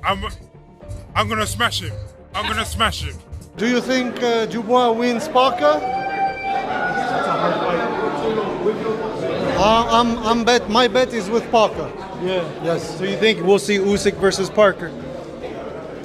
I'm I'm gonna smash him. I'm gonna smash him. Do you think Dubois wins Parker? My bet is with Parker. Yeah. Yes. So you think we'll see Usyk versus Parker?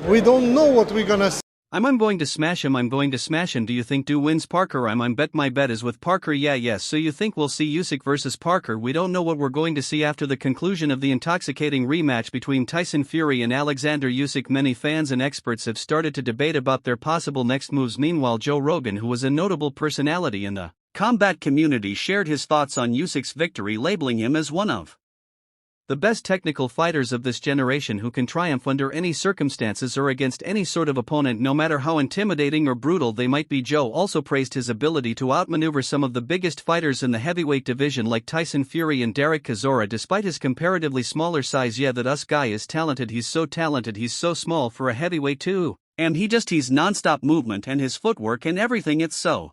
We don't know what we're gonna see. I'm going to smash him. I'm going to smash him. Do you think Du wins Parker? I'm bet my bet is with Parker. Yes. So you think we'll see Usyk versus Parker? We don't know what we're going to see after the conclusion of the intoxicating rematch between Tyson Fury and Oleksandr Usyk. Many fans and experts have started to debate about their possible next moves. Meanwhile, Joe Rogan, who was a notable personality in the combat community, shared his thoughts on Usyk's victory, labeling him as one of the best technical fighters of this generation who can triumph under any circumstances or against any sort of opponent, no matter how intimidating or brutal they might be. Joe also praised his ability to outmaneuver some of the biggest fighters in the heavyweight division like Tyson Fury and Derek Chisora despite his comparatively smaller size. Yeah, that us guy is talented. He's so talented. He's so small for a heavyweight too. And he's non-stop movement and his footwork and everything, it's so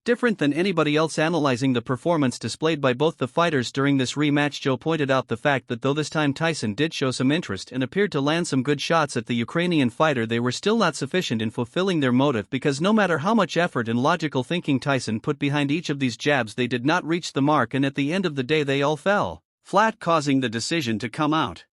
different than anybody else. Analyzing the performance displayed by both the fighters during this rematch, Joe pointed out the fact that though this time Tyson did show some interest and appeared to land some good shots at the Ukrainian fighter, they were still not sufficient in fulfilling their motive, because no matter how much effort and logical thinking Tyson put behind each of these jabs, they did not reach the mark, and at the end of the day they all fell flat, causing the decision to come out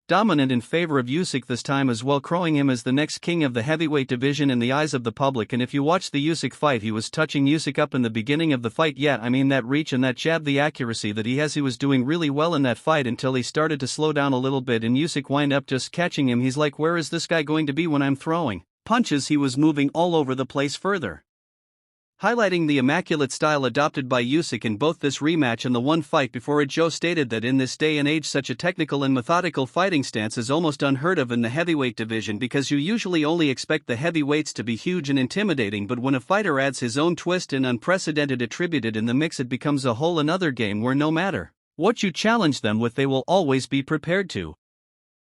dominant in favor of Usyk this time as well, crowing him as the next king of the heavyweight division in the eyes of the public. And if you watch the Usyk fight, he was touching Usyk up in the beginning of the fight. That reach and that jab, the accuracy that he has, he was doing really well in that fight until he started to slow down a little bit and Usyk wind up just catching him. He's like, where is this guy going to be when I'm throwing punches? He was moving all over the place, further highlighting the immaculate style adopted by Usyk in both this rematch and the one fight before it. Joe stated that in this day and age such a technical and methodical fighting stance is almost unheard of in the heavyweight division, because you usually only expect the heavyweights to be huge and intimidating, but when a fighter adds his own twist and unprecedented attributed in the mix, it becomes a whole another game where no matter what you challenge them with, they will always be prepared to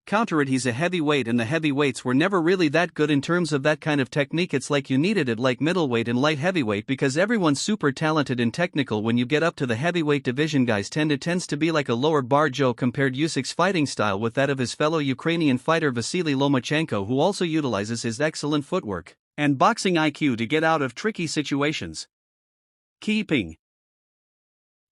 counter it. He's a heavyweight and the heavyweights were never really that good in terms of that kind of technique. It's like you needed it like middleweight and light heavyweight, because everyone's super talented and technical. When you get up to the heavyweight division, guys tends to be like a lower bar. Joe compared Usyk's fighting style with that of his fellow Ukrainian fighter Vasily Lomachenko, who also utilizes his excellent footwork and boxing IQ to get out of tricky situations. Keeping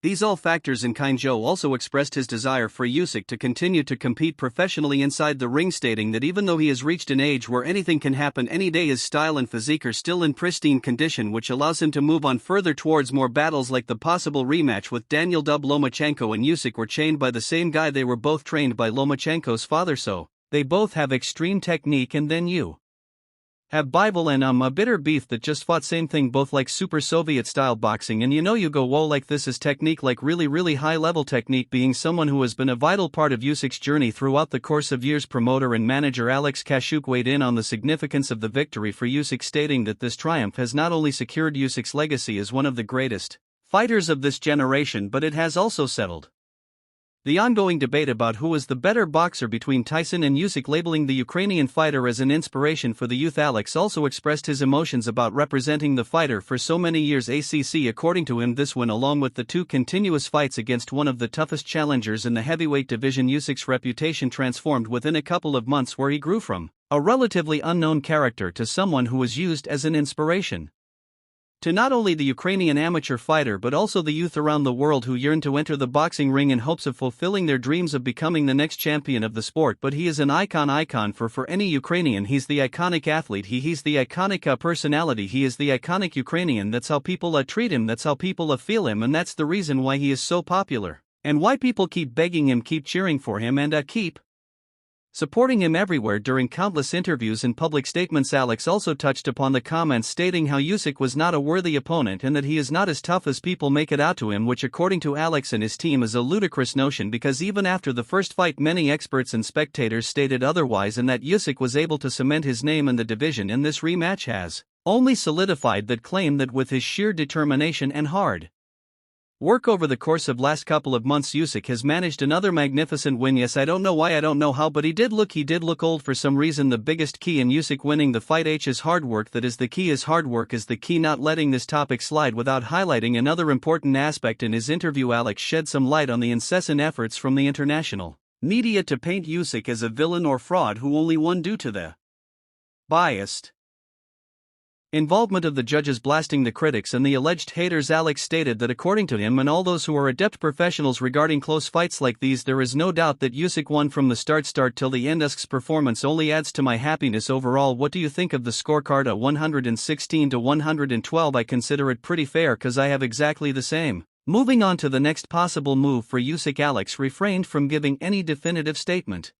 these all factors in mind, Joe also expressed his desire for Usyk to continue to compete professionally inside the ring, stating that even though he has reached an age where anything can happen any day, his style and physique are still in pristine condition, which allows him to move on further towards more battles like the possible rematch with Daniel Dub. Lomachenko and Usyk were trained by the same guy. They were both trained by Lomachenko's father, so they both have extreme technique. And then you have Bible and a bitter beef that just fought, same thing, both like super Soviet style boxing, and you go, whoa, like this is technique, like really high level technique. Being someone who has been a vital part of Usyk's journey throughout the course of years, promoter and manager Alex Kashuk weighed in on the significance of the victory for Usyk, stating that this triumph has not only secured Usyk's legacy as one of the greatest fighters of this generation, but it has also settled the ongoing debate about who is the better boxer between Tyson and Usyk, labeling the Ukrainian fighter as an inspiration for the youth. Alex also expressed his emotions about representing the fighter for so many years. According to him, this win, along with the two continuous fights against one of the toughest challengers in the heavyweight division, Usyk's reputation transformed within a couple of months, where he grew from a relatively unknown character to someone who was used as an inspiration to not only the Ukrainian amateur fighter but also the youth around the world who yearn to enter the boxing ring in hopes of fulfilling their dreams of becoming the next champion of the sport. But he is an icon for any Ukrainian. He's the iconic athlete, he's the iconic personality, he is the iconic Ukrainian. That's how people treat him, that's how people feel him, and that's the reason why he is so popular, and why people keep begging him, keep cheering for him, and keep supporting him everywhere. During countless interviews and public statements, Alex also touched upon the comments stating how Usyk was not a worthy opponent and that he is not as tough as people make it out to him, which according to Alex and his team is a ludicrous notion, because even after the first fight many experts and spectators stated otherwise, and that Usyk was able to cement his name in the division, and this rematch has only solidified that claim, that with his sheer determination and hard work over the course of last couple of months, Usyk has managed another magnificent win. Yes, I don't know why, I don't know how, but he did look old for some reason. The biggest key in Usyk winning the fight is hard work. That is the key, is hard work is the key. Not letting this topic slide without highlighting another important aspect. In his interview, Alex shed some light on the incessant efforts from the international media to paint Usyk as a villain or fraud who only won due to the biased involvement of the judges blasting the critics and the alleged haters. Alex stated that according to him and all those who are adept professionals regarding close fights like these, there is no doubt that Usyk won from the start till the end. Usyks performance only adds to my happiness overall. What do you think of the scorecard at 116 to 112? I consider it pretty fair cause I have exactly the same. Moving on to the next possible move for Usyk, Alex refrained from giving any definitive statement,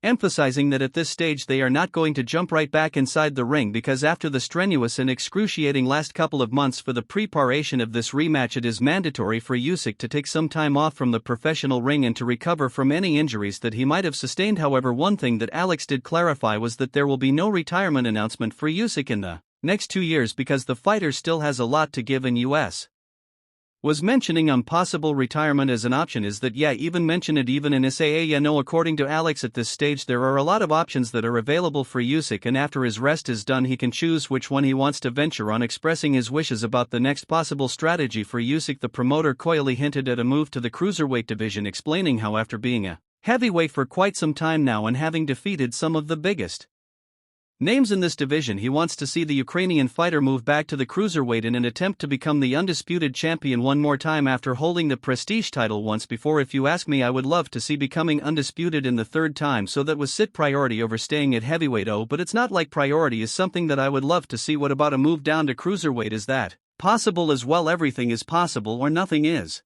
emphasizing that at this stage they are not going to jump right back inside the ring because after the strenuous and excruciating last couple of months for the preparation of this rematch, it is mandatory for Usyk to take some time off from the professional ring and to recover from any injuries that he might have sustained. However, one thing that Alex did clarify was that there will be no retirement announcement for Usyk in the next 2 years because the fighter still has a lot to give. In US was mentioning on possible retirement as an option is that even mention it even in SAA. No, according to Alex, at this stage there are a lot of options that are available for Usyk, and after his rest is done he can choose which one he wants to venture on, expressing his wishes about the next possible strategy for Usyk. The promoter coyly hinted at a move to the cruiserweight division, explaining how after being a heavyweight for quite some time now and having defeated some of the biggest names in this division, he wants to see the Ukrainian fighter move back to the cruiserweight in an attempt to become the undisputed champion one more time after holding the prestige title once before. If you ask me, I would love to see becoming undisputed in the third time, so that was sit priority over staying at heavyweight. Oh, but it's not like priority is something that I would love to see. What about a move down to cruiserweight? Is that possible as well? Everything is possible or nothing is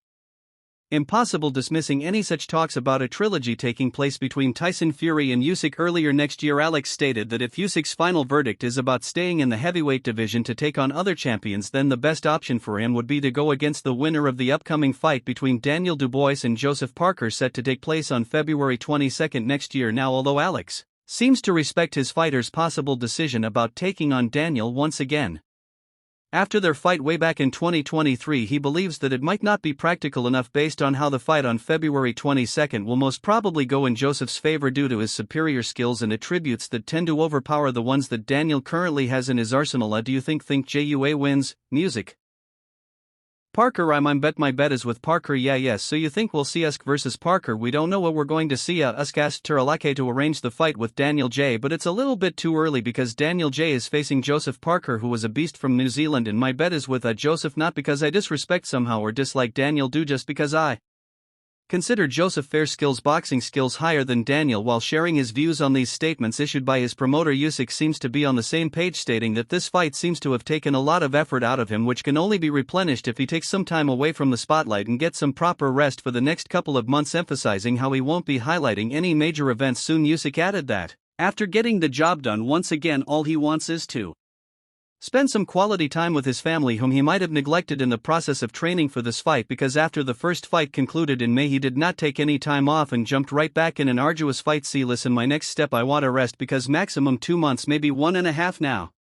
impossible, dismissing any such talks about a trilogy taking place between Tyson Fury and Usyk earlier next year. Alex stated that if Usyk's final verdict is about staying in the heavyweight division to take on other champions, then the best option for him would be to go against the winner of the upcoming fight between Daniel Dubois and Joseph Parker, set to take place on February 22 next year. Now, although Alex seems to respect his fighter's possible decision about taking on Daniel once again after their fight way back in 2023, he believes that it might not be practical enough based on how the fight on February 22 will most probably go in Joseph's favor due to his superior skills and attributes that tend to overpower the ones that Daniel currently has in his arsenal. Do you think JUA wins? Music. Parker. I'm bet my bet is with Parker. Yes. So you think we'll see Usyk versus Parker? We don't know what we're going to see. Usyk asked Teralake to arrange the fight with Daniel J, but it's a little bit too early because Daniel J is facing Joseph Parker, who was a beast from New Zealand, and my bet is with Joseph, not because I disrespect somehow or dislike Daniel, just because I consider Joseph fair skills, boxing skills higher than Daniel. While sharing his views on these statements issued by his promoter, Usyk seems to be on the same page, stating that this fight seems to have taken a lot of effort out of him, which can only be replenished if he takes some time away from the spotlight and gets some proper rest for the next couple of months, emphasizing how he won't be highlighting any major events soon. Usyk added that after getting the job done once again, all he wants is to spend some quality time with his family, whom he might have neglected in the process of training for this fight, because after the first fight concluded in May he did not take any time off and jumped right back in an arduous fight. See, listen, my next step, I want to rest because maximum 2 months, maybe 1.5 now.